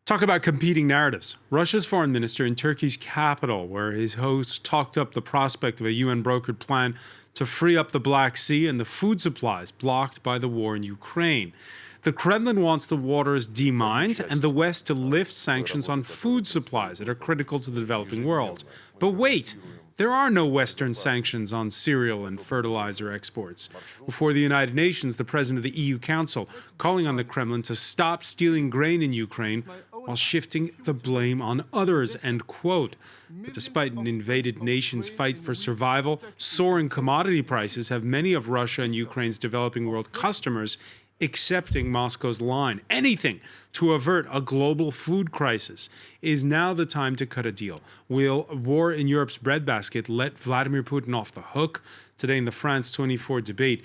Talk about competing narratives. Russia's foreign minister in Turkey's capital, where his host talked up the prospect of a UN-brokered plan to free up the Black Sea and the food supplies blocked by the war in Ukraine. The Kremlin wants the waters demined and the West to lift sanctions on food supplies that are critical to the developing world. But wait, there are no Western sanctions on cereal and fertilizer exports. Before the United Nations, the president of the EU Council calling on the Kremlin to stop stealing grain in Ukraine while shifting the blame on others, end quote. But despite an invaded nation's fight for survival, soaring commodity prices have many of Russia and Ukraine's developing world customers accepting Moscow's line. Anything to avert a global food crisis. Is now the time to cut a deal. Will war in Europe's breadbasket let Vladimir Putin off the hook? Today in the France 24 debate,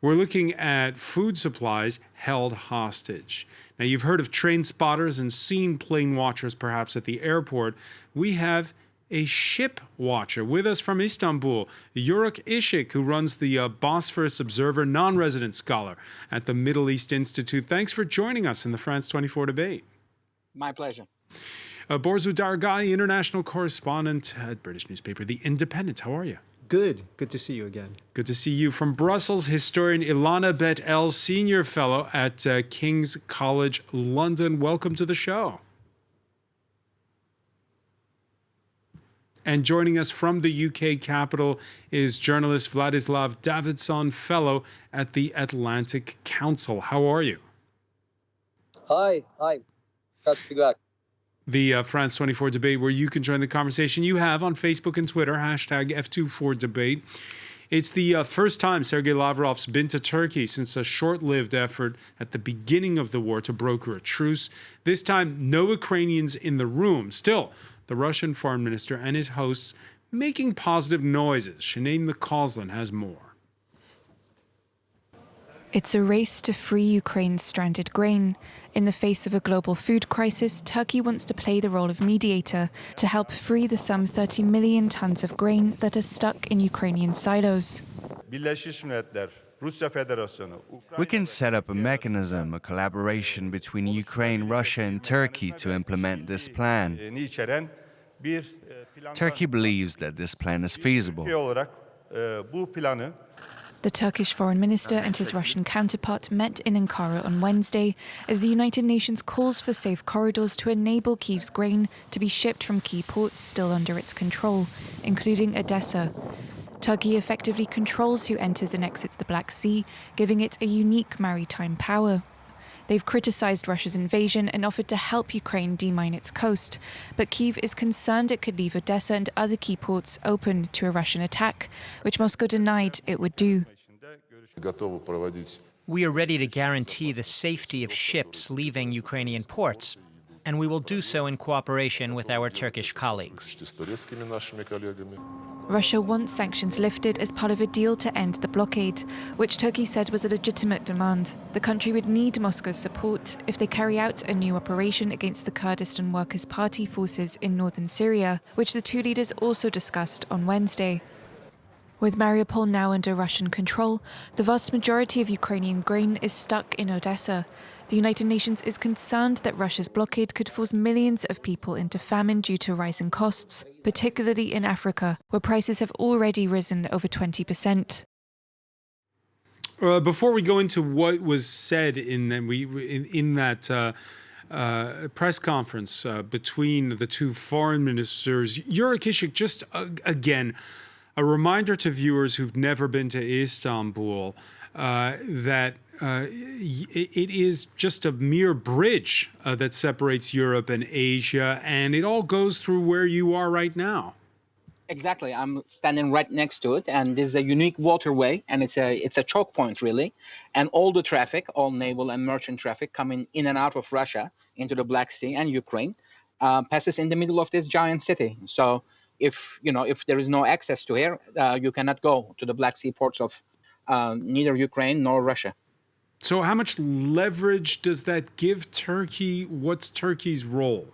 we're looking at food supplies held hostage. Now, you've heard of train spotters and seen plane watchers perhaps at the airport. We have a ship watcher with us from Istanbul, Yörük Işık, who runs the Bosphorus Observer, non-resident scholar at the Middle East Institute. Thanks for joining us in the France 24 debate. My pleasure. Borzu Dargai, international correspondent at British newspaper The Independent. How are you? Good. Good to see you again. Good to see you. From Brussels, historian Ilana Bettel, senior fellow at King's College London. Welcome to the show. And joining us from the UK capital is journalist Vladislav Davidson, fellow at the Atlantic Council. How are you? Hi. Glad to be back. The France 24 debate, where you can join the conversation you have on Facebook and Twitter, hashtag F24debate. It's the first time Sergei Lavrov's been to Turkey since a short-lived effort at the beginning of the war to broker a truce. This time, no Ukrainians in the room. Still, the Russian foreign minister and his hosts making positive noises. Sinead McCausland has more. It's a race to free Ukraine's stranded grain. In the face of a global food crisis, Turkey wants to play the role of mediator to help free the some 30 million tons of grain that are stuck in Ukrainian silos. We can set up a mechanism, a collaboration between Ukraine, Russia and Turkey to implement this plan. Turkey believes that this plan is feasible. The Turkish foreign minister and his Russian counterpart met in Ankara on Wednesday as the United Nations calls for safe corridors to enable Kyiv's grain to be shipped from key ports still under its control, including Odessa. Turkey effectively controls who enters and exits the Black Sea, giving it a unique maritime power. They've criticized Russia's invasion and offered to help Ukraine demine its coast, but Kyiv is concerned it could leave Odessa and other key ports open to a Russian attack, which Moscow denied it would do. We are ready to guarantee the safety of ships leaving Ukrainian ports, and we will do so in cooperation with our Turkish colleagues. Russia wants sanctions lifted as part of a deal to end the blockade, which Turkey said was a legitimate demand. The country would need Moscow's support if they carry out a new operation against the Kurdistan Workers' Party forces in northern Syria, which the two leaders also discussed on Wednesday. With Mariupol now under Russian control, the vast majority of Ukrainian grain is stuck in Odessa. The United Nations is concerned that Russia's blockade could force millions of people into famine due to rising costs, particularly in Africa, where prices have already risen over 20%. Before we go into what was said in that press conference between the two foreign ministers, Yörük Işık, just again, a reminder to viewers who've never been to Istanbul that it is just a mere bridge that separates Europe and Asia, and it all goes through where you are right now. Exactly. I'm standing right next to it, and this is a unique waterway, and it's a choke point, really. And all the traffic, all naval and merchant traffic coming in and out of Russia into the Black Sea and Ukraine, passes in the middle of this giant city. So if there is no access to here, you cannot go to the Black Sea ports of neither Ukraine nor Russia. So how much leverage does that give Turkey? What's Turkey's role?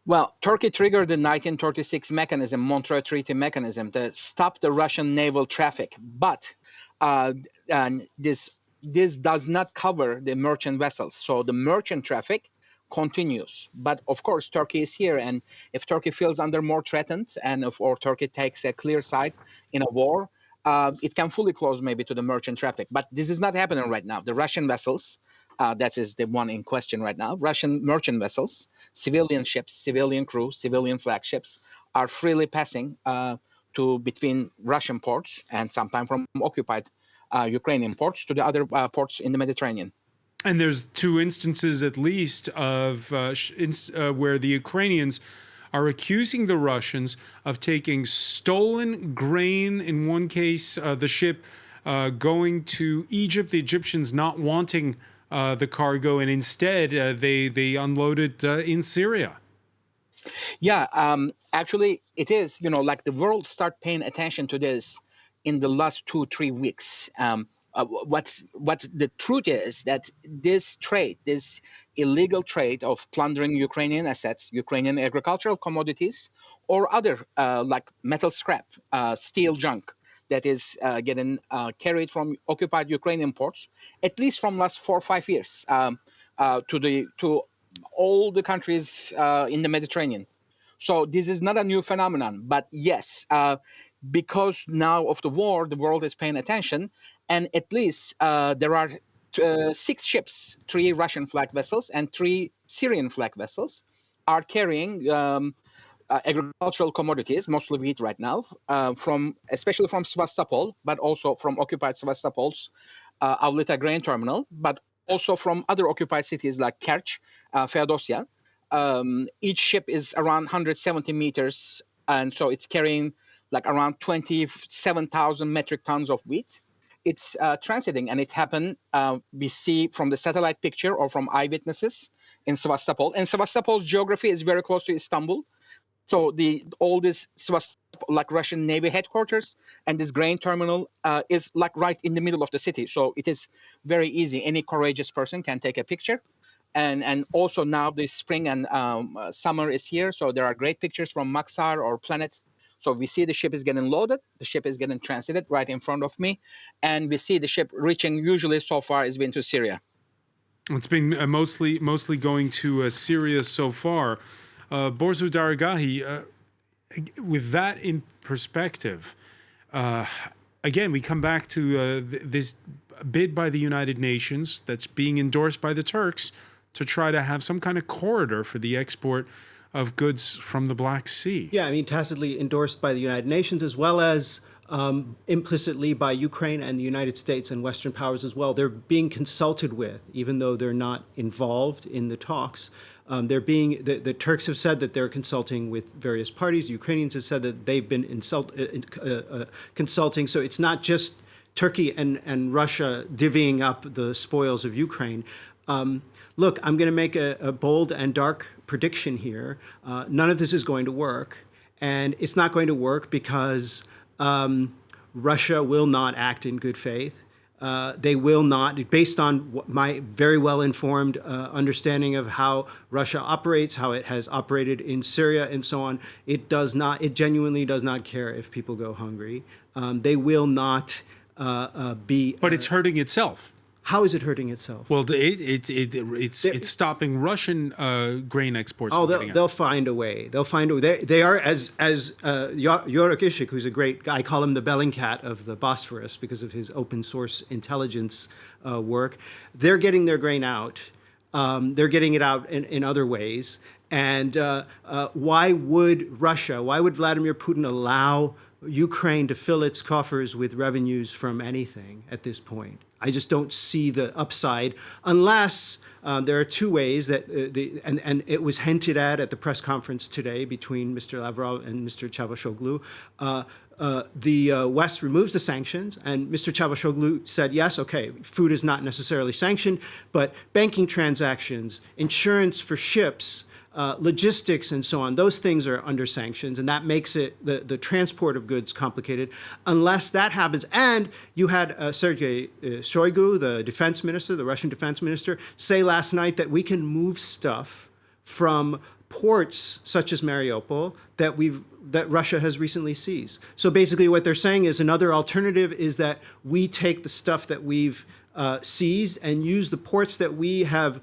Well, Turkey triggered the 1936 mechanism, Montreux Treaty mechanism, to stop the Russian naval traffic. But and this does not cover the merchant vessels. So the merchant traffic continues. But of course, Turkey is here. And if Turkey feels under more threatened or Turkey takes a clear side in a war, it can fully close maybe to the merchant traffic. But this is not happening right now. The Russian vessels, that is the one in question right now, Russian merchant vessels, civilian ships, civilian crew, civilian flagships are freely passing to between Russian ports and sometimes from occupied Ukrainian ports to the other ports in the Mediterranean. And there's two instances at least of where the Ukrainians are accusing the Russians of taking stolen grain. In one case, the ship going to Egypt, the Egyptians not wanting the cargo, and instead they unloaded in Syria. Yeah, actually, it is, like the world start paying attention to this in the last 2-3 weeks. What the truth is that this trade, this illegal trade of plundering Ukrainian assets, Ukrainian agricultural commodities, or other like metal scrap, steel junk that is getting carried from occupied Ukrainian ports, at least from last 4 or 5 years, to all the countries in the Mediterranean. So this is not a new phenomenon, but yes, because now of the war, the world is paying attention, and at least there are 6 ships, 3 Russian flag vessels and 3 Syrian flag vessels are carrying agricultural commodities, mostly wheat right now, especially from Sevastopol, but also from occupied Sevastopol's Avlita grain terminal, but also from other occupied cities like Kerch, Feodosia. Each ship is around 170 meters, and so it's carrying like around 27,000 metric tons of wheat. It's transiting, and it happened, we see from the satellite picture or from eyewitnesses in Sevastopol. And Sevastopol's geography is very close to Istanbul. So all this like Russian Navy headquarters and this grain terminal is like right in the middle of the city. So it is very easy. Any courageous person can take a picture. And also now the spring and summer is here. So there are great pictures from Maxar or Planet. So we see the ship is getting loaded. The ship is getting transited right in front of me. And we see the ship reaching, usually so far, has been to Syria. It's been mostly going to Syria so far. Borzu Daragahi, with that in perspective, again, we come back to this bid by the United Nations that's being endorsed by the Turks to try to have some kind of corridor for the export of goods from the Black Sea. Yeah, I mean, tacitly endorsed by the United Nations as well as implicitly by Ukraine and the United States and Western powers as well. They're being consulted with, even though they're not involved in the talks. The Turks have said that they're consulting with various parties. The Ukrainians have said that they've been consulting. So it's not just Turkey and Russia divvying up the spoils of Ukraine. Look, I'm going to make a bold and dark prediction here. None of this is going to work. And it's not going to work because Russia will not act in good faith. They will not, based on my very well-informed understanding of how Russia operates, how it has operated in Syria and so on, it genuinely does not care if people go hungry. They will not be... But it's hurting itself. How is it hurting itself? Well, it's stopping Russian grain exports. Oh, they'll find a way. They'll find a way. They are, as Yorick Ishik, who's a great guy, I call him the Bellingcat of the Bosphorus because of his open source intelligence work. They're getting their grain out. They're getting it out in other ways. And why would Vladimir Putin allow Ukraine to fill its coffers with revenues from anything at this point? I just don't see the upside the there are 2 ways that and it was hinted at the press conference today between Mr. Lavrov and Mr. Çavuşoğlu. The West removes the sanctions, and Mr. Çavuşoğlu said, yes, okay, food is not necessarily sanctioned, but banking transactions, insurance for ships, logistics and so on, those things are under sanctions, and that makes it the transport of goods complicated. Unless that happens, and you had Sergei Shoigu, the defense minister, the Russian defense minister, say last night that we can move stuff from ports such as Mariupol that Russia has recently seized. So basically what they're saying is another alternative is that we take the stuff that we've seized and use the ports that we have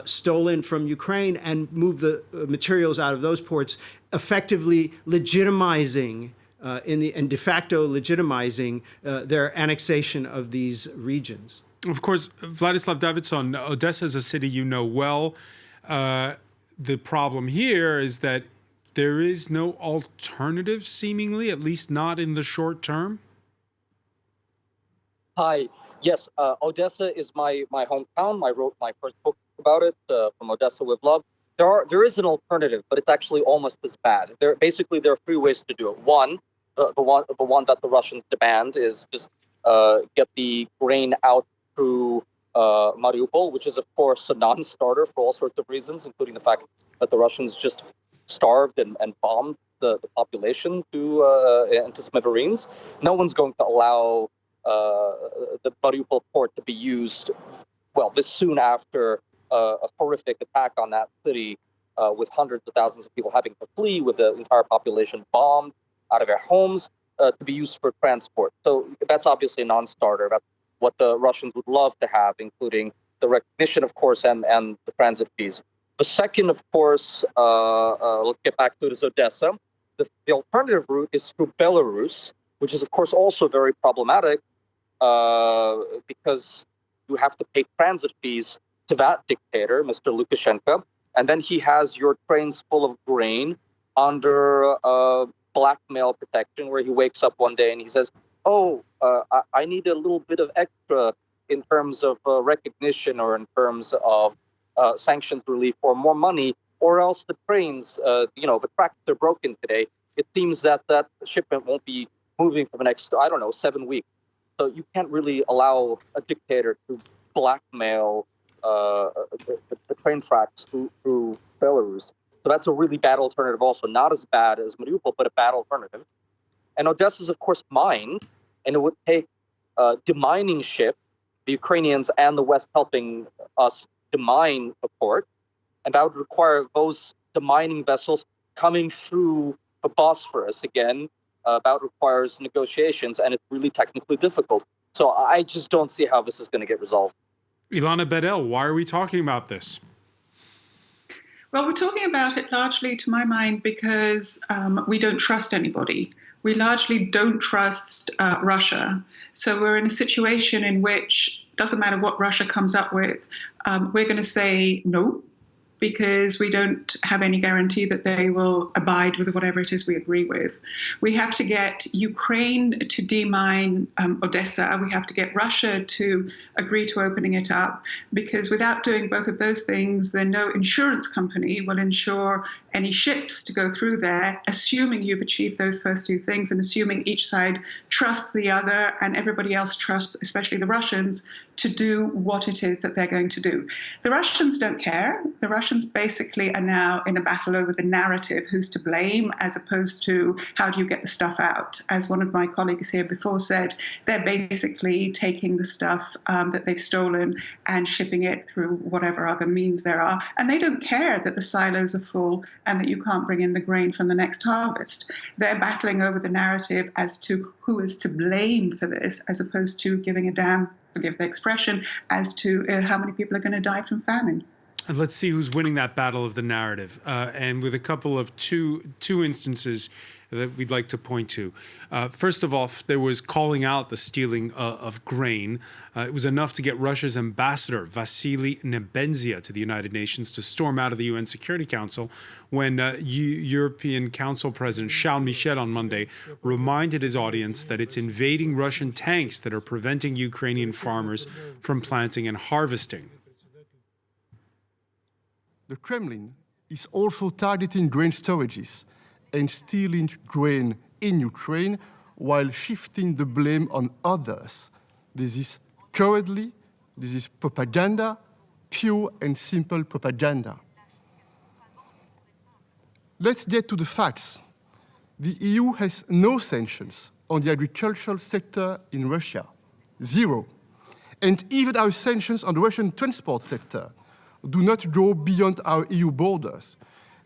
stolen from Ukraine and move the materials out of those ports, effectively legitimizing and de facto legitimizing their annexation of these regions. Of course, Vladislav Davidson, Odessa is a city you know well. The problem here is that there is no alternative, seemingly, at least not in the short term. Hi. Yes, Odessa is my hometown. I wrote my first book about it, From Odessa with Love. There is an alternative, but it's actually almost as bad. There are three ways to do it. One, the one that the Russians demand is just get the grain out through Mariupol, which is of course a non-starter for all sorts of reasons, including the fact that the Russians just starved and bombed the population to smithereens. No one's going to allow the Mariupol port to be used, well, this soon after a horrific attack on that city, with hundreds of thousands of people having to flee, with the entire population bombed out of their homes, to be used for transport. So that's obviously a non-starter. That's what the Russians would love to have, including the recognition, of course, and the transit fees. The second, of course, let's get back to it, is Odessa. The alternative route is through Belarus, which is, of course, also very problematic because you have to pay transit fees to that dictator, Mr. Lukashenko, and then he has your trains full of grain under blackmail protection, where he wakes up one day and he says, I need a little bit of extra in terms of recognition or in terms of sanctions relief or more money, or else the trains, the tracks are broken today. It seems that shipment won't be moving for the next, 7 weeks. So you can't really allow a dictator to blackmail the train tracks through Belarus. So that's a really bad alternative also, not as bad as Mariupol, but a bad alternative. And Odessa is, of course, mined, and it would take demining ship, the Ukrainians and the West helping us demine the port, and that would require those demining vessels coming through the Bosphorus again. That requires negotiations, and it's really technically difficult. So I just don't see how this is going to get resolved. Ilana Bettel, why are we talking about this? Well, we're talking about it largely, to my mind, because we don't trust anybody. We largely don't trust Russia. So we're in a situation in which, doesn't matter what Russia comes up with, we're going to say no, because we don't have any guarantee that they will abide with whatever it is we agree with. We have to get Ukraine to demine Odessa. We have to get Russia to agree to opening it up, because without doing both of those things, then no insurance company will insure any ships to go through there, assuming you've achieved those first two things and assuming each side trusts the other and everybody else trusts, especially the Russians, to do what it is that they're going to do. The Russians don't care. The Russians basically are now in a battle over the narrative, who's to blame, as opposed to how do you get the stuff out. As one of my colleagues here before said, they're basically taking the stuff that they've stolen and shipping it through whatever other means there are. And they don't care that the silos are full and that you can't bring in the grain from the next harvest. They're battling over the narrative as to who is to blame for this, as opposed to giving a damn, forgive the expression, as to how many people are going to die from famine. And let's see who's winning that battle of the narrative. And with a couple of two instances that we'd like to point to. First of all, there was calling out the stealing of grain. It was enough to get Russia's ambassador, Vasily Nebenzia, to the United Nations to storm out of the UN Security Council when European Council President Charles Michel on Monday reminded his audience that it's invading Russian tanks that are preventing Ukrainian farmers from planting and harvesting. The Kremlin is also targeting grain storages and stealing grain in Ukraine while shifting the blame on others. This is cowardly, this is propaganda, pure and simple propaganda. Let's get to the facts. The EU has no sanctions on the agricultural sector in Russia, 0. And even our sanctions on the Russian transport sector do not go beyond our EU borders.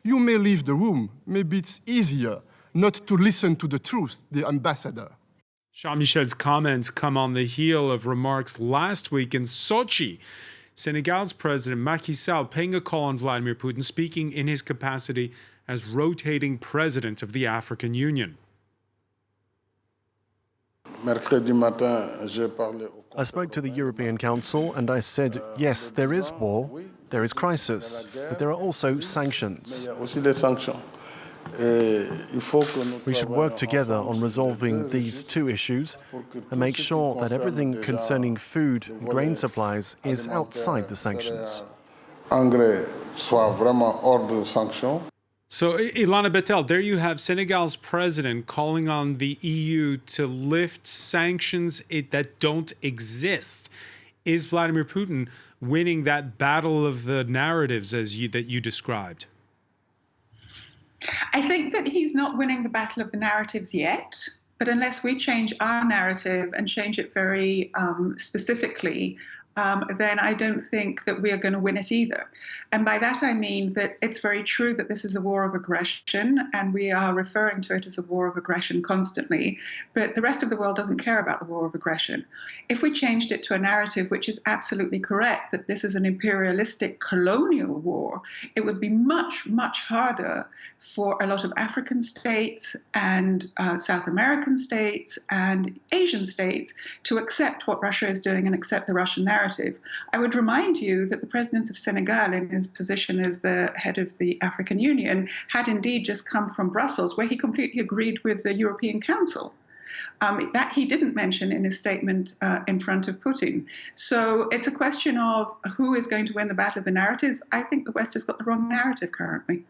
you may leave the room. Maybe it's easier not to listen to the truth, the ambassador. Jean-Michel's comments come on the heel of remarks last week in Sochi. Senegal's president Macky Sall paying a call on Vladimir Putin, speaking in his capacity as rotating president of the African Union. I spoke to the European Council and I said, yes, there is war, there is crisis, but there are also sanctions. We should work together on resolving these two issues and make sure that everything concerning food and grain supplies is outside the sanctions. So, Ilana Bettel, there you have Senegal's president calling on the EU to lift sanctions that don't exist. Is Vladimir Putin winning that battle of the narratives that you described? I think that he's not winning the battle of the narratives yet, but unless we change our narrative and change it very specifically, then I don't think that we are going to win it either. And by that I mean that it's very true that this is a war of aggression, and we are referring to it as a war of aggression constantly, but the rest of the world doesn't care about the war of aggression. If we changed it to a narrative which is absolutely correct, that this is an imperialistic colonial war, it would be much, much harder for a lot of African states and South American states and Asian states to accept what Russia is doing and accept the Russian narrative. I would remind you that the president of Senegal, in his position as the head of the African Union, had indeed just come from Brussels, where he completely agreed with the European Council. That he didn't mention in his statement in front of Putin. So it's a question of who is going to win the battle of the narratives. I think the West has got the wrong narrative currently.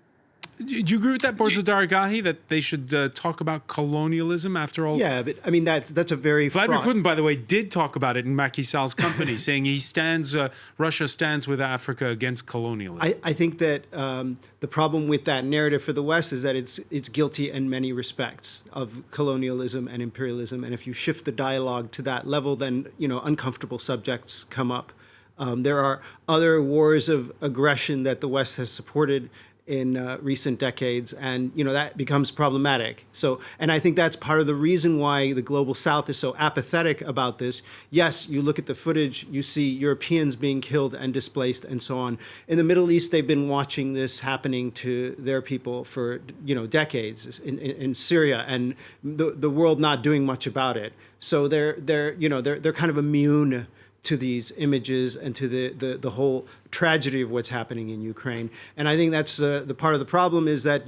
Do you agree with that, Borzo Daragahi, that they should talk about colonialism after all? Yeah, but I mean, that's a very Vladimir Putin, by the way, did talk about it in Macky Sall's company, saying he stands, Russia stands with Africa against colonialism. I think that the problem with that narrative for the West is that it's guilty in many respects of colonialism and imperialism. And if you shift the dialogue to that level, then, uncomfortable subjects come up. There are other wars of aggression that the West has supported in recent decades, and that becomes problematic. So, and I think that's part of the reason why the global South is so apathetic about this. Yes, you look at the footage, you see Europeans being killed and displaced and so on. In the Middle East, they've been watching this happening to their people for decades in Syria, and the world not doing much about it. So they're kind of immune to these images and to the whole tragedy of what's happening in Ukraine. And I think that's the part of the problem is that,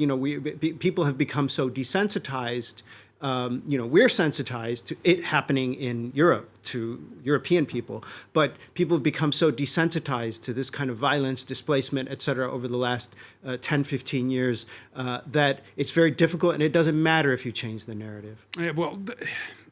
people have become so desensitized. We're sensitized to it happening in Europe, to European people, but people have become so desensitized to this kind of violence, displacement, et cetera, over the last 10, 15 years that it's very difficult, and it doesn't matter if you change the narrative. Yeah, well,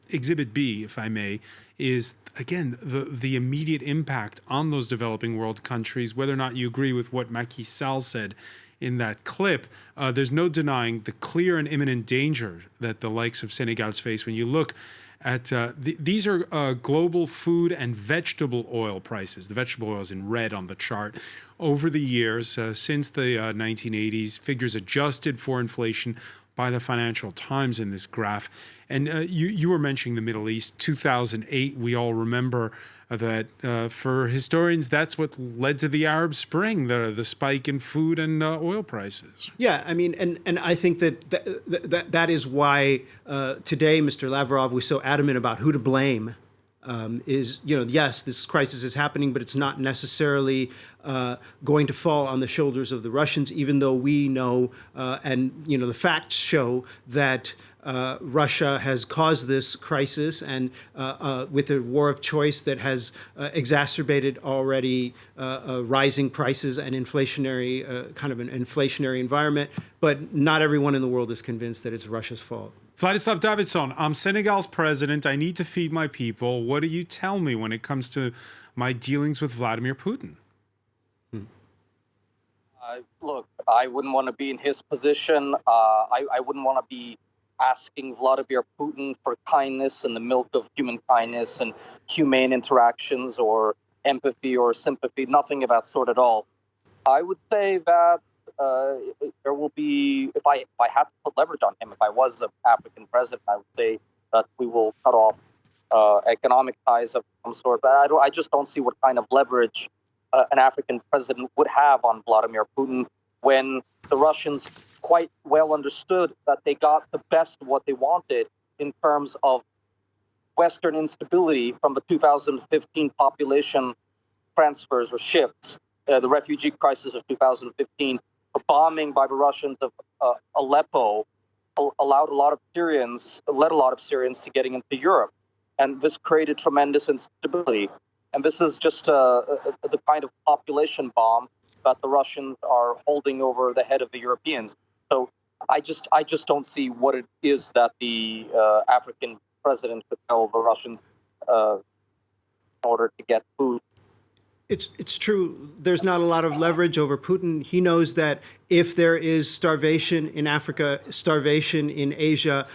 Exhibit B, if I may, is, again, the immediate impact on those developing world countries, whether or not you agree with what Macky Sall said in that clip. There's no denying the clear and imminent danger that the likes of Senegals face when you look at these are global food and vegetable oil prices. The vegetable oil is in red on the chart. Over the years, since the 1980s, figures adjusted for inflation by the Financial Times in this graph. And you were mentioning the Middle East, 2008. We all remember that for historians, that's what led to the Arab Spring, the spike in food and oil prices. Yeah, I mean, and I think that is why today, Mr. Lavrov was so adamant about who to blame. Yes, this crisis is happening, but it's not necessarily going to fall on the shoulders of the Russians, even though we know, the facts show that Russia has caused this crisis, and with a war of choice that has exacerbated already rising prices and inflationary, kind of an inflationary environment. But not everyone in the world is convinced that it's Russia's fault. Vladislav Davidson, I'm Senegal's president. I need to feed my people. What do you tell me when it comes to my dealings with Vladimir Putin? Look, I wouldn't want to be in his position. I wouldn't want to be asking Vladimir Putin for kindness and the milk of human kindness and humane interactions or empathy or sympathy, nothing of that sort at all. I would say that there will be, if I had to put leverage on him, if I was an African president, I would say that we will cut off economic ties of some sort. But I just don't see what kind of leverage an African president would have on Vladimir Putin when the Russians quite well understood that they got the best of what they wanted in terms of Western instability from the 2015 population transfers or shifts, the refugee crisis of 2015, the bombing by the Russians of Aleppo led a lot of Syrians to getting into Europe. And this created tremendous instability. And this is just the kind of population bomb that the Russians are holding over the head of the Europeans. So I just don't see what it is that the African president could tell the Russians in order to get food. It's true. There's not a lot of leverage over Putin. He knows that if there is starvation in Africa, starvation in Asia,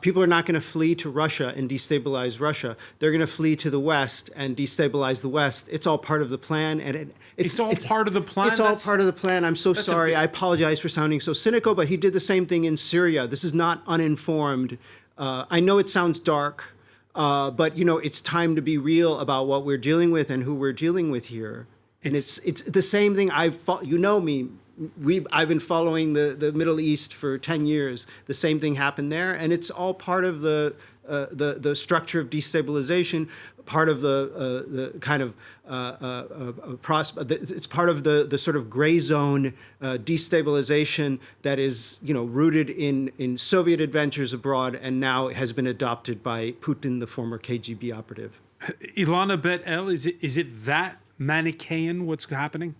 people are not going to flee to Russia and destabilize Russia. They're going to flee to the West and destabilize the West. It's all part of the plan. And it's all part of the plan? It's all part of the plan. I'm so sorry. I apologize for sounding so cynical, but he did the same thing in Syria. This is not uninformed. I know it sounds dark. But, it's time to be real about what we're dealing with and who we're dealing with here. And it's the same thing. Me. I've been following the Middle East for 10 years. The same thing happened there. And it's all part of the structure of destabilization, part of the kind of it's part of the sort of gray zone destabilization that is rooted in Soviet adventures abroad and now has been adopted by Putin, the former KGB operative. Ilana Bettel, is it that Manichaean what's happening?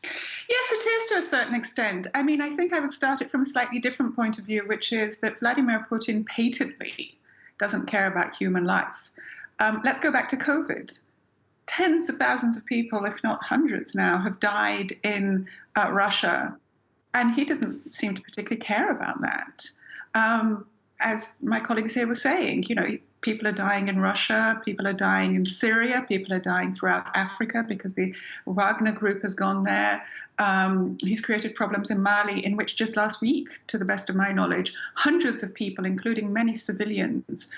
Yes, it is to a certain extent. I mean, I think I would start it from a slightly different point of view, which is that Vladimir Putin patently doesn't care about human life. Let's go back to COVID. Tens of thousands of people, if not hundreds now, have died in Russia, and he doesn't seem to particularly care about that. As my colleagues here were saying, people are dying in Russia, people are dying in Syria, people are dying throughout Africa because the Wagner group has gone there. He's created problems in Mali, in which just last week, to the best of my knowledge, hundreds of people, including many civilians,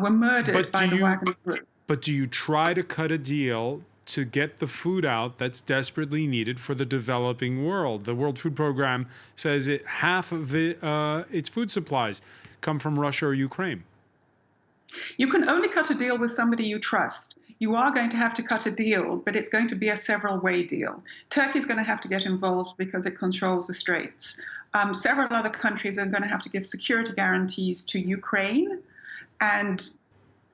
were murdered by the Wagner group. But do you try to cut a deal to get the food out that's desperately needed for the developing world? The World Food Program says half of its food supplies come from Russia or Ukraine. You can only cut a deal with somebody you trust. You are going to have to cut a deal, but it's going to be a several-way deal. Turkey's going to have to get involved because it controls the Straits. Several other countries are going to have to give security guarantees to Ukraine and,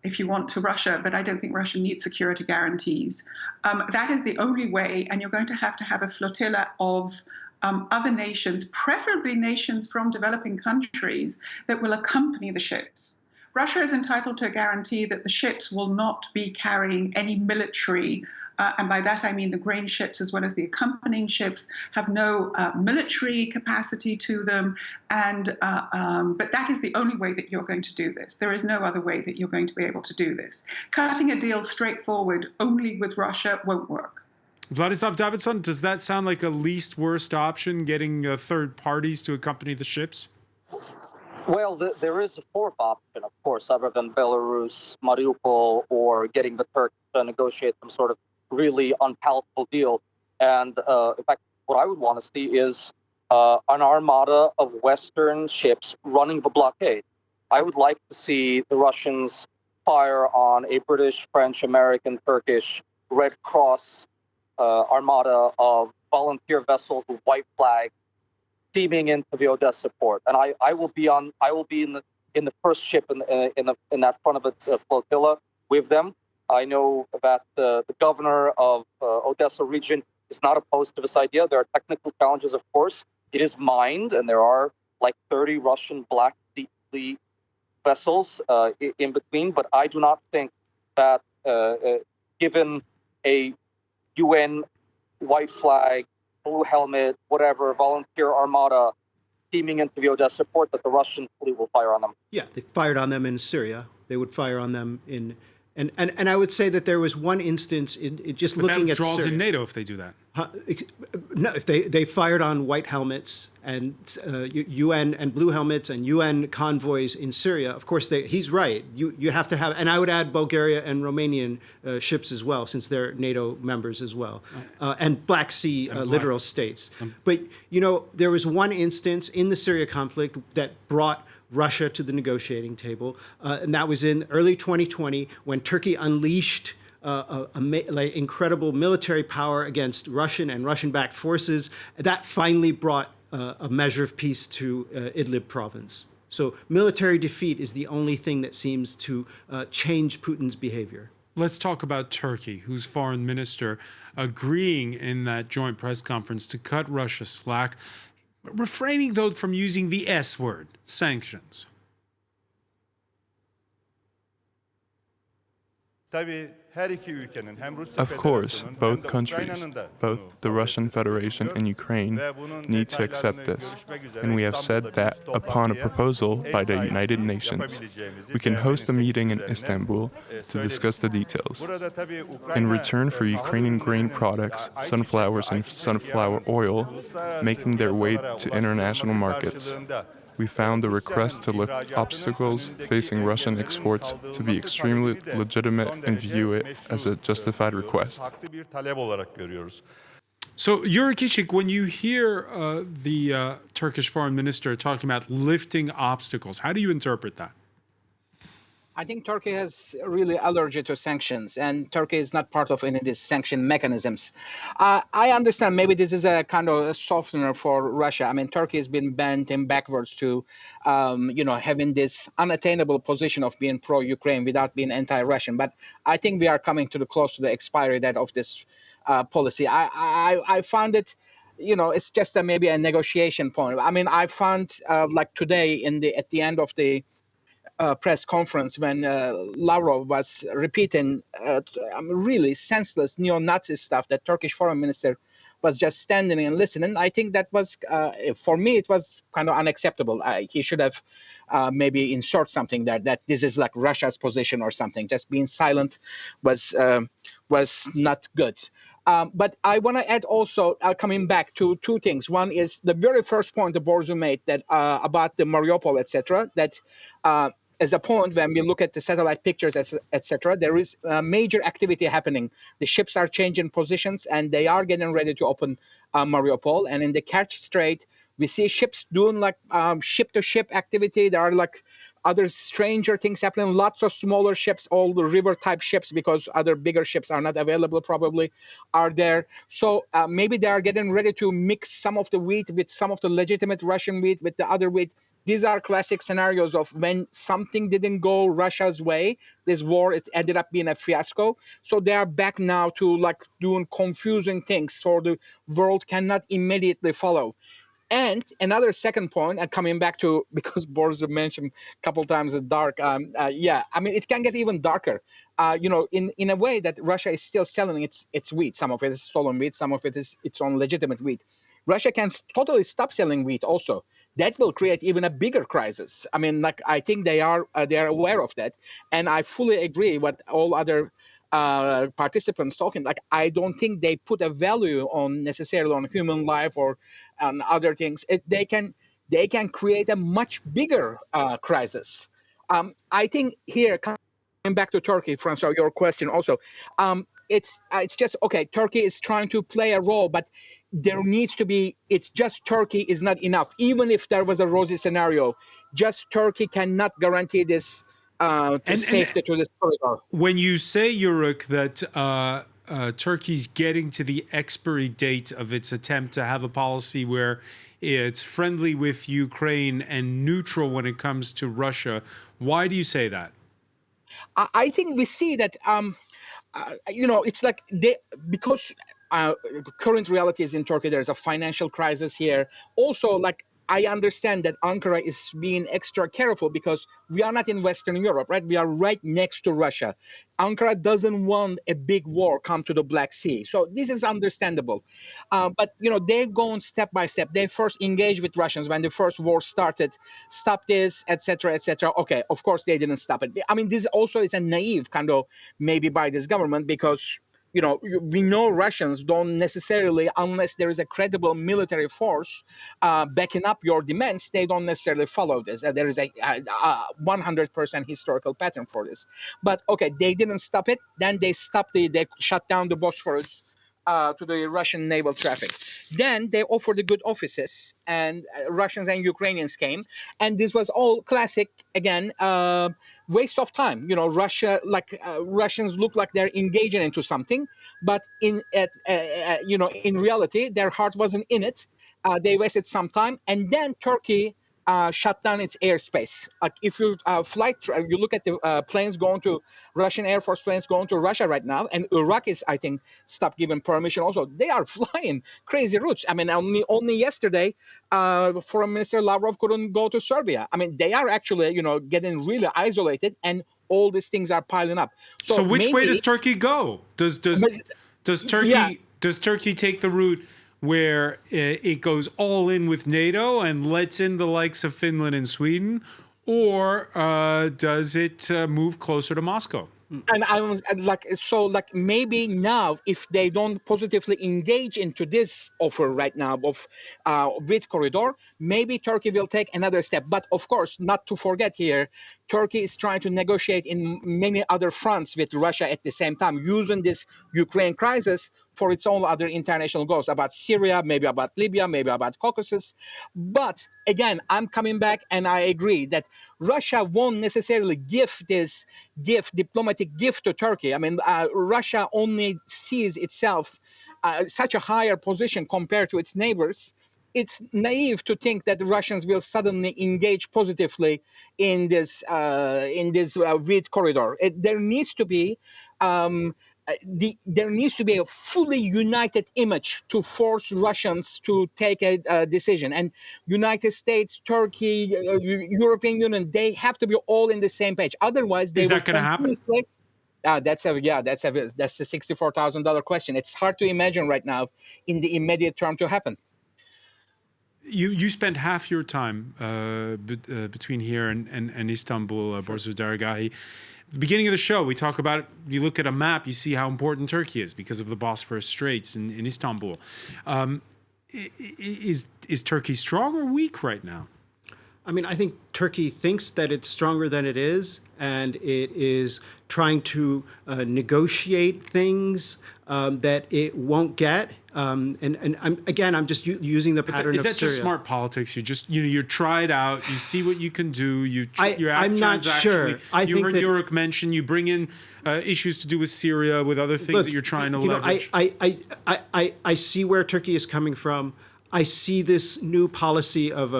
if you want, to Russia, but I don't think Russia needs security guarantees. That is the only way, and you're going to have a flotilla of other nations, preferably nations from developing countries, that will accompany the ships. Russia is entitled to a guarantee that the ships will not be carrying any military, and by that I mean the grain ships as well as the accompanying ships have no military capacity to them. But that is the only way that you're going to do this. There is no other way that you're going to be able to do this. Cutting a deal straightforward only with Russia won't work. Vladislav Davidson, does that sound like a least worst option, getting third parties to accompany the ships? Well, there is a fourth option, of course, other than Belarus, Mariupol, or getting the Turks to negotiate some sort of really unpalatable deal. And in fact, what I would want to see is an armada of Western ships running the blockade. I would like to see the Russians fire on a British, French, American, Turkish Red Cross armada of volunteer vessels with white flags steaming into the Odessa port, and I will be in the first ship in that front of the flotilla with them. I know that the governor of Odessa region is not opposed to this idea. There are technical challenges, of course. It is mined, and there are like 30 Russian Black Sea Fleet vessels in between. But I do not think that given a UN white flag, blue helmet, whatever, volunteer armada steaming into the Odessa port, that the Russian fleet will fire on them. Yeah, they fired on them in Syria. They would fire on them in... And I would say that there was one instance in just looking at Syria. That draws Syria. in NATO if they do that. No, if they fired on white helmets and UN and blue helmets and UN convoys in Syria, of course, he's right. You have to have, and I would add Bulgaria and Romanian ships as well, since they're NATO members as well, and Black Sea littoral states. But, there was one instance in the Syria conflict that brought Russia to the negotiating table, and that was in early 2020 when Turkey unleashed incredible military power against Russian and Russian-backed forces. That finally brought a measure of peace to Idlib province. So military defeat is the only thing that seems to change Putin's behavior. Let's talk about Turkey, whose foreign minister agreeing in that joint press conference to cut Russia slack, refraining, though, from using the S word, sanctions. Of course, both countries, both the Russian Federation and Ukraine, need to accept this, and we have said that upon a proposal by the United Nations, we can host a meeting in Istanbul to discuss the details. In return for Ukrainian grain products, sunflowers and sunflower oil making their way to international markets, we found the request to lift obstacles facing Russian exports to be extremely legitimate and view it as a justified request. So, Yurikishik, when you hear the Turkish foreign minister talking about lifting obstacles, how do you interpret that? I think Turkey has really allergy to sanctions, and Turkey is not part of any of these sanction mechanisms. I understand maybe this is a kind of a softener for Russia. I mean, Turkey has been bent in backwards to, having this unattainable position of being pro-Ukraine without being anti-Russian. But I think we are coming close to the expiry date of this policy. I found it. It's just maybe a negotiation point. I mean, I found like today at the end of the press conference when Lavrov was repeating really senseless neo-Nazi stuff that Turkish foreign minister was just standing and listening. I think that was, for me, it was kind of unacceptable. He should have maybe insert something there that this is like Russia's position or something. Just being silent was not good. But I want to add also, coming back to two things. One is the very first point that Borzu made that about the Mariupol, etc. That as a point, when we look at the satellite pictures, etc., there is major activity happening. The ships are changing positions, and they are getting ready to open Mariupol. And in the Kerch Strait, we see ships doing like ship-to-ship activity. There are like other stranger things happening. Lots of smaller ships, all the river-type ships, because other bigger ships are not available probably, are there. So maybe they are getting ready to mix some of the wheat with some of the legitimate Russian wheat with the other wheat. These are classic scenarios of when something didn't go Russia's way, this war, it ended up being a fiasco. So they are back now to like doing confusing things so the world cannot immediately follow. And another second point, and coming back to, because Boris mentioned a couple times the dark, I mean, it can get even darker, in a way that Russia is still selling its wheat. Some of it is stolen wheat, some of it is its own legitimate wheat. Russia can totally stop selling wheat also. That will create even a bigger crisis. I mean, like, I think they are aware of that. And I fully agree with all other participants talking. Like, I don't think they put a value necessarily on human life or on other things. They can create a much bigger crisis. I think here, coming back to Turkey, Francois, your question also, it's just, okay, Turkey is trying to play a role, but there needs to be, it's just Turkey is not enough. Even if there was a rosy scenario, just Turkey cannot guarantee this safety to this corridor. When you say, Yuruk, that Turkey's getting to the expiry date of its attempt to have a policy where it's friendly with Ukraine and neutral when it comes to Russia, why do you say that? I think we see that, it's like because current reality is in Turkey, there's a financial crisis here. Also, like, I understand that Ankara is being extra careful because we are not in Western Europe, right? We are right next to Russia. Ankara doesn't want a big war come to the Black Sea. So this is understandable. But, they're going step by step. They first engaged with Russians when the first war started, stop this, etc., etc. Okay, of course, they didn't stop it. I mean, this also is a naive kind of maybe by this government because we know Russians don't necessarily, unless there is a credible military force backing up your demands, they don't necessarily follow this. There is a 100% historical pattern for this. But okay, they didn't stop it. Then they shut down the Bosphorus to the Russian naval traffic. Then they offered the good offices, and Russians and Ukrainians came, and this was all classic again. Waste of time. Russians look like they're engaging into something, but in reality, their heart wasn't in it. They wasted some time, and then Turkey shut down its airspace. Like if you you look at the planes going to Russian Air Force planes going to Russia right now, and Iraq is, I think, stopped giving permission. Also, they are flying crazy routes. I mean, only yesterday, Foreign Minister Lavrov couldn't go to Serbia. I mean, they are actually, getting really isolated, and all these things are piling up. So which way does Turkey go? Does Turkey take the route where it goes all in with NATO and lets in the likes of Finland and Sweden, or does it move closer to Moscow? And I was maybe now, if they don't positively engage into this offer right now of with corridor, maybe Turkey will take another step. But of course, not to forget here, Turkey is trying to negotiate in many other fronts with Russia at the same time, using this Ukraine crisis for its own other international goals, about Syria, maybe about Libya, maybe about Caucasus. But again, I'm coming back, and I agree that Russia won't necessarily give this diplomatic gift to Turkey. I mean, Russia only sees itself such a higher position compared to its neighbors. It's naive to think that the Russians will suddenly engage positively in this wheat corridor. There needs to be a fully united image to force Russians to take a decision. And United States, Turkey, European Union, they have to be all in the same page. Otherwise, is that going to happen? That's a $64,000 question. It's hard to imagine right now in the immediate term to happen. You spend half your time between here and Istanbul, Borzo Daragahi. Beginning of the show, we talk about, you look at a map, you see how important Turkey is because of the Bosphorus Straits in Istanbul. Is Turkey strong or weak right now? I mean, I think Turkey thinks that it's stronger than it is, and it is trying to negotiate things that it won't get. And I'm just using the pattern of Syria. Is that just smart politics? You're tried out. You see what you can do. I'm not sure. You heard Jurek mention you bring in issues to do with Syria, with other things that you're trying to leverage. I see where Turkey is coming from. I see this new policy of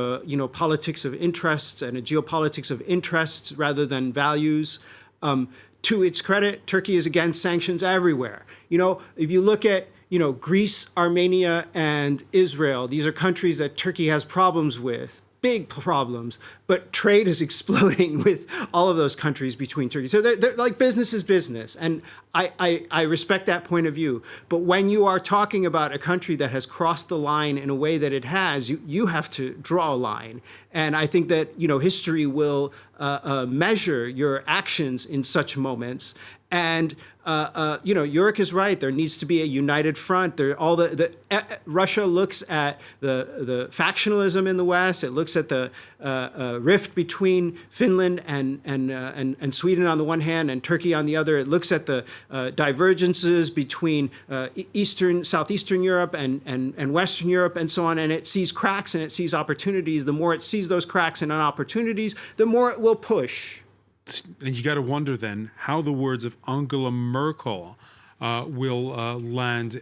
politics of interests and a geopolitics of interests rather than values. To its credit, Turkey is against sanctions everywhere. If you look at Greece, Armenia, and Israel, these are countries that Turkey has problems with, big problems, but trade is exploding with all of those countries between Turkey. So they're like business is business, and I respect that point of view. But when you are talking about a country that has crossed the line in a way that it has, you have to draw a line. And I think that history will measure your actions in such moments. And Jurek is right. There needs to be a united front. Russia looks at the factionalism in the West. It looks at the rift between Finland and Sweden on the one hand and Turkey on the other. It looks at the divergences between Southeastern Europe and Western Europe and so on. And it sees cracks and it sees opportunities. The more it sees those cracks and opportunities, the more it will push. And you got to wonder then how the words of Angela Merkel will land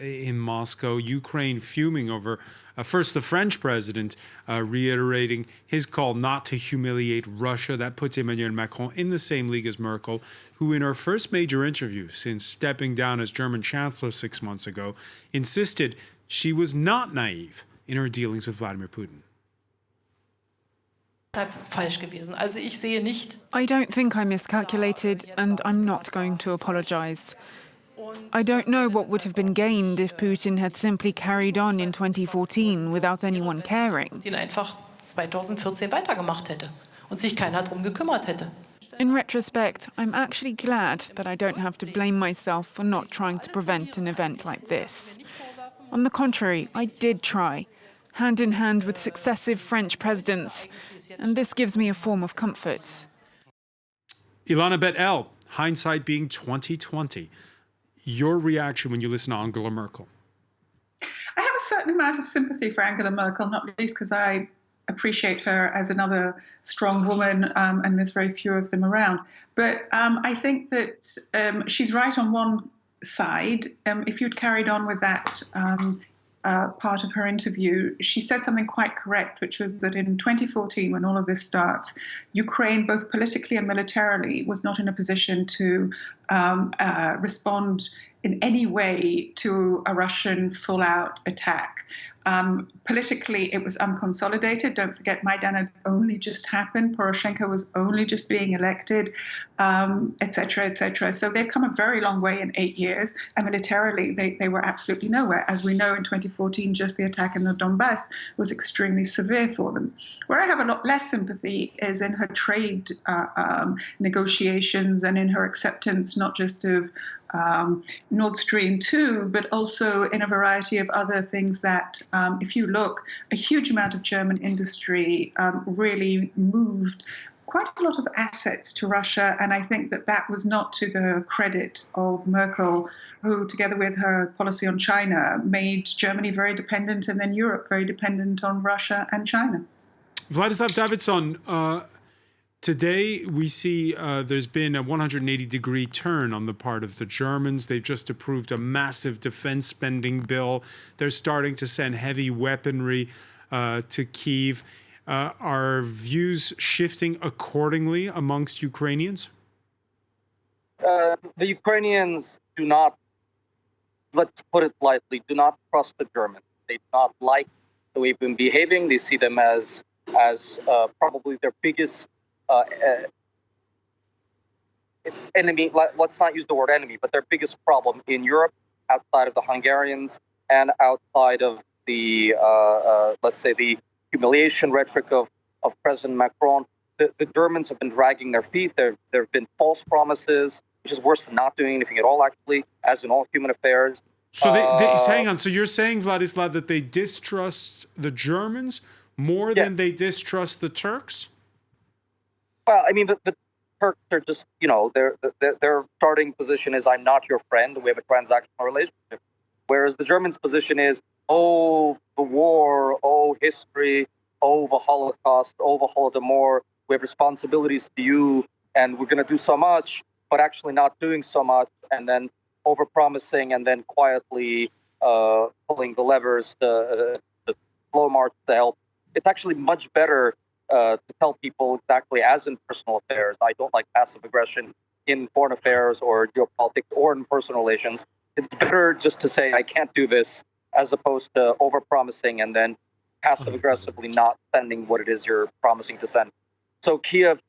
in Moscow. Ukraine fuming over first the French president reiterating his call not to humiliate Russia. That puts Emmanuel Macron in the same league as Merkel, who in her first major interview since stepping down as German chancellor 6 months ago insisted she was not naive in her dealings with Vladimir Putin. I don't think I miscalculated, and I'm not going to apologize. I don't know what would have been gained if Putin had simply carried on in 2014 without anyone caring. In retrospect, I'm actually glad that I don't have to blame myself for not trying to prevent an event like this. On the contrary, I did try, hand in hand with successive French presidents, and this gives me a form of comfort. Ilana Bettel, hindsight being 2020. Your reaction when you listen to Angela Merkel? I have a certain amount of sympathy for Angela Merkel, not least because I appreciate her as another strong woman, and there's very few of them around. But I think that she's right on one side. If you'd carried on with that part of her interview, she said something quite correct, which was that in 2014, when all of this starts, Ukraine, both politically and militarily, was not in a position to respond in any way to a Russian full-out attack. Politically, it was unconsolidated. Don't forget, Maidan had only just happened. Poroshenko was only just being elected, et cetera, et cetera. So they've come a very long way in 8 years. And militarily, they were absolutely nowhere. As we know, in 2014, just the attack in the Donbass was extremely severe for them. Where I have a lot less sympathy is in her trade negotiations and in her acceptance not just of Nord Stream 2, but also in a variety of other things that, if you look, a huge amount of German industry really moved quite a lot of assets to Russia. And I think that that was not to the credit of Merkel, who, together with her policy on China, made Germany very dependent and then Europe very dependent on Russia and China. Vladislav Davidson, today, we see there's been a 180-degree turn on the part of the Germans. They've just approved a massive defense spending bill. They're starting to send heavy weaponry to Kyiv. Are views shifting accordingly amongst Ukrainians? The Ukrainians do not, let's put it lightly, do not trust the Germans. They do not like the way we've been behaving. They see them as probably their biggest enemy. Let's not use the word enemy, but their biggest problem in Europe, outside of the Hungarians and outside of the, let's say, the humiliation rhetoric of President Macron. The Germans have been dragging their feet. There have been false promises, which is worse than not doing anything at all, actually, as in all human affairs. So hang on. So you're saying, Vladislav, that they distrust the Germans more than they distrust the Turks? Well, I mean, the Turks are just, their starting position is, I'm not your friend. We have a transactional relationship. Whereas the Germans' position is, oh, the war, oh, history, oh, the Holocaust, oh, the Holodomor. We have responsibilities to you, and we're going to do so much, but actually not doing so much, and then overpromising, and then quietly pulling the levers to slow march to help. It's actually much better to tell people exactly as in personal affairs. I don't like passive aggression in foreign affairs or geopolitics or in personal relations. It's better just to say, I can't do this, as opposed to overpromising and then passive aggressively not sending what it is you're promising to send. So Kiev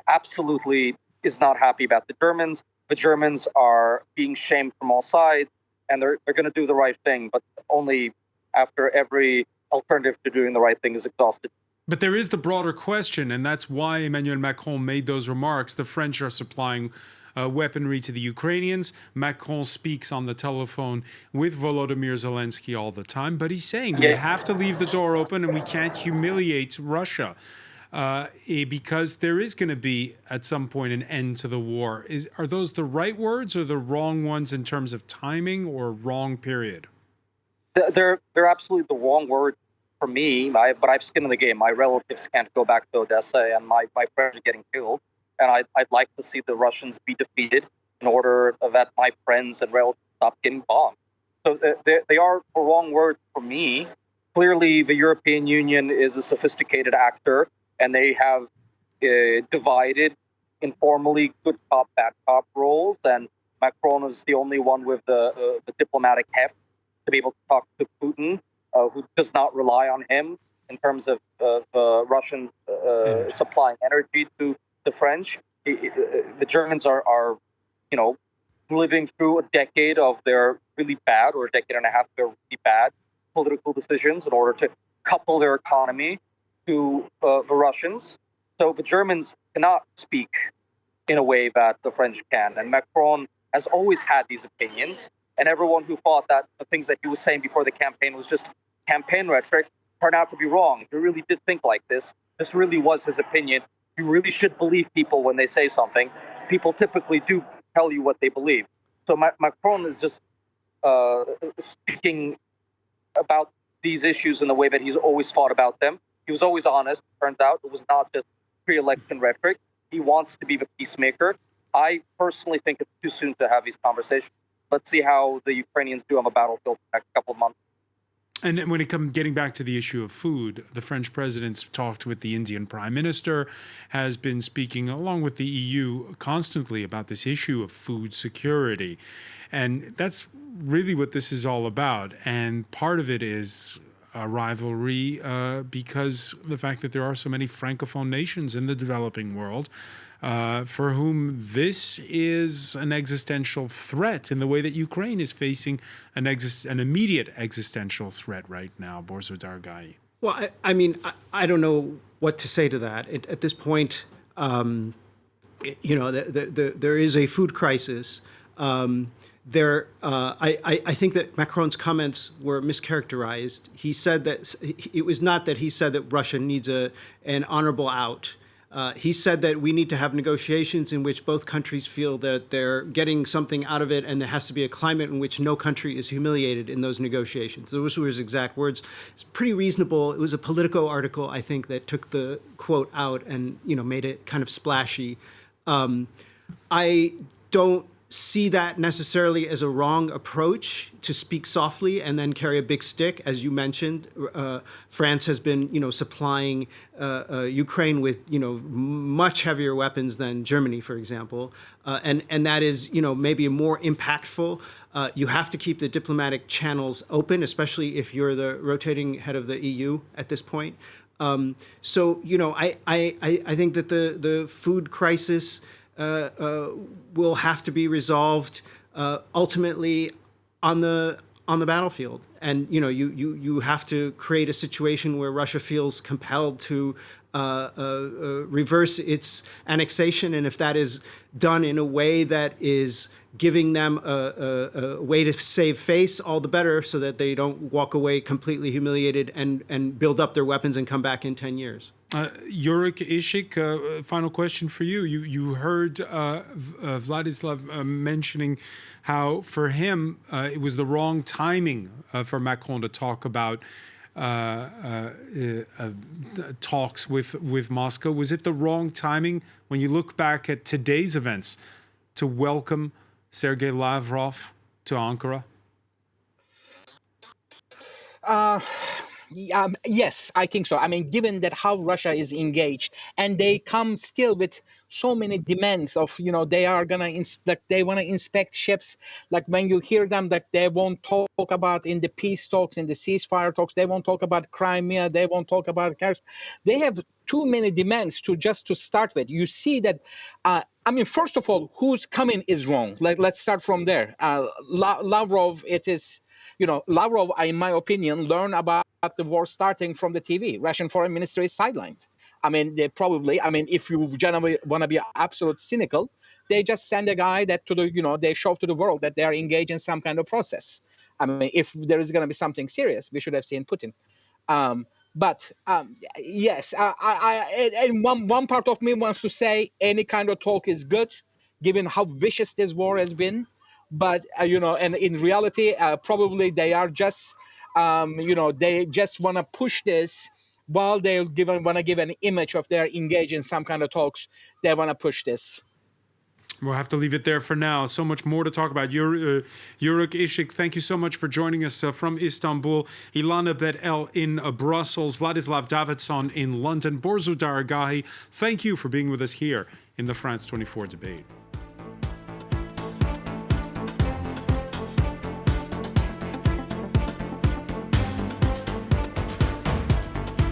absolutely is not happy about the Germans. The Germans are being shamed from all sides, and they're going to do the right thing, but only after every alternative to doing the right thing is exhausted. But there is the broader question, and that's why Emmanuel Macron made those remarks. The French are supplying weaponry to the Ukrainians. Macron speaks on the telephone with Volodymyr Zelensky all the time, but he's saying we have to leave the door open and we can't humiliate Russia because there is going to be, at some point, an end to the war. Are those the right words or the wrong ones in terms of timing or wrong period? They're absolutely the wrong words for me, but I've skin in the game. My relatives can't go back to Odessa, and my friends are getting killed. And I'd like to see the Russians be defeated in order that my friends and relatives stop getting bombed. So they are the wrong words for me. Clearly, the European Union is a sophisticated actor, and they have divided informally good cop, bad cop roles. And Macron is the only one with the diplomatic heft to be able to talk to Putin, who does not rely on him in terms of the Russians supplying energy to the French. The Germans are living through a decade of their really bad, or a decade and a half of their really bad political decisions in order to couple their economy to the Russians. So the Germans cannot speak in a way that the French can. And Macron has always had these opinions. And everyone who thought that the things that he was saying before the campaign was just campaign rhetoric turned out to be wrong. He really did think like this. This really was his opinion. You really should believe people when they say something. People typically do tell you what they believe. So Macron is just speaking about these issues in the way that he's always thought about them. He was always honest, turns out. It was not just pre-election rhetoric. He wants to be the peacemaker. I personally think it's too soon to have these conversations. Let's see how the Ukrainians do on the battlefield for the next couple of months. And when it comes getting back to the issue of food, the French president's talked with the Indian prime minister, has been speaking along with the EU constantly about this issue of food security. And that's really what this is all about. And part of it is a rivalry because the fact that there are so many Francophone nations in the developing world for whom this is an existential threat in the way that Ukraine is facing an immediate existential threat right now. Borzo Dargai. Well, I mean, I don't know what to say to that. At this point, you know, there is a food crisis. I think that Macron's comments were mischaracterized. He said that it was not that he said that Russia needs an honorable out. He said that we need to have negotiations in which both countries feel that they're getting something out of it, and there has to be a climate in which no country is humiliated in those negotiations. Those were his exact words. It's pretty reasonable. It was a Politico article, I think, that took the quote out and, you know, made it kind of splashy. I don't see that necessarily as a wrong approach to speak softly and then carry a big stick. As you mentioned, France has been, you know, supplying Ukraine with, you know, much heavier weapons than Germany, for example, and that is, you know, maybe more impactful. You have to keep the diplomatic channels open, especially if you're the rotating head of the EU at this point. So, you know, I think that the food crisis will have to be resolved ultimately on the battlefield, and you know you have to create a situation where Russia feels compelled to reverse its annexation, and if that is done in a way that is giving them a way to save face, all the better, so that they don't walk away completely humiliated and build up their weapons and come back in 10 years. Jurek Ishik, final question for you. You heard Vladislav mentioning how for him it was the wrong timing for Macron to talk about talks with Moscow. Was it the wrong timing when you look back at today's events to welcome Sergei Lavrov to Ankara? Yes, I think so. I mean, given that how Russia is engaged, and they come still with so many demands of, you know, they are gonna they want to inspect ships. Like when you hear them, that they won't talk about in the peace talks, in the ceasefire talks, they won't talk about Crimea, they won't talk about Kars. They have too many demands to start with. You see that. I mean, first of all, who's coming is wrong. Let's start from there. Lavrov, it is. You know, Lavrov, in my opinion, learned about the war starting from the TV. Russian foreign minister is sidelined. I mean, they probably, I mean, if you generally want to be absolute cynical, they just send a guy that to the, you know, they show to the world that they are engaged in some kind of process. I mean, if there is going to be something serious, we should have seen Putin. Yes, and one part of me wants to say any kind of talk is good, given how vicious this war has been. But, you know, and in reality, probably they are just, you know, they just want to push this while they want to give an image of they're engaged in some kind of talks. They want to push this. We'll have to leave it there for now. So much more to talk about. Jurek Ishik, thank you so much for joining us from Istanbul. Ilana Bettel in Brussels. Vladislav Davidson in London. Borzo Dargai, thank you for being with us here in the France 24 debate.